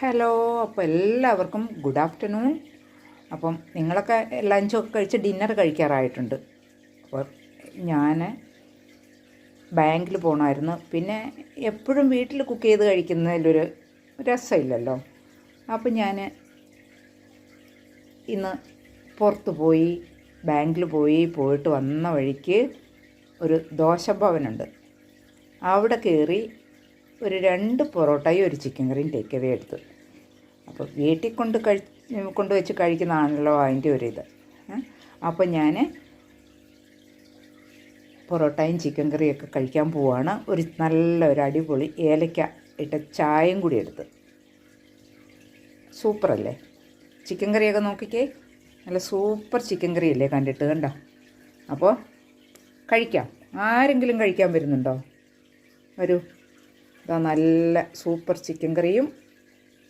Hello. അപ്പോൾ എല്ലാവർക്കും good afternoon. അപ്പം നിങ്ങളൊക്കെ ലഞ്ചൊക്കെ കഴിച്ച് ഡിന്നർ കഴിക്കാറായിട്ടുണ്ട്. അപ്പോൾ ഞാൻ ബാങ്കിൽ പോകണമായിരുന്നു. പിന്നെ എപ്പോഴും വീട്ടിൽ കുക്ക് ചെയ്ത് കഴിക്കുന്നതിലൊരു രസമില്ലല്ലോ. അപ്പം ഞാൻ ഇന്ന് പുറത്ത് പോയി ബാങ്കിൽ പോയിട്ട് വന്ന വഴിക്ക് ഒരു ദോശഭവനുണ്ട്. അവിടെ കയറി ഒരു 2 പൊറോട്ടയും ഒരു ചിക്കൻ കറിയും ടേക്ക് അവേ എടുത്തു. അപ്പോൾ വീട്ടിൽ കൊണ്ടുവച്ച് കഴിക്കുന്നതാണല്ലോ അതിൻ്റെ ഒരിത്. അപ്പോൾ ഞാൻ പൊറോട്ടയും ചിക്കൻ കറിയൊക്കെ കഴിക്കാൻ പോവുകയാണ്. നല്ലൊരു അടിപൊളി ഏലക്ക ഇട്ട ചായയും കൂടി എടുത്ത്. സൂപ്പറല്ലേ ചിക്കൻ കറിയൊക്കെ? നോക്കിക്കേ, നല്ല സൂപ്പർ ചിക്കൻ കറിയല്ലേ കണ്ടിട്ട്, കണ്ടോ? അപ്പോൾ കഴിക്കാം. ആരെങ്കിലും കഴിക്കാൻ വരുന്നുണ്ടോ? വരൂ. ഇതാ നല്ല സൂപ്പർ ചിക്കൻ കറിയും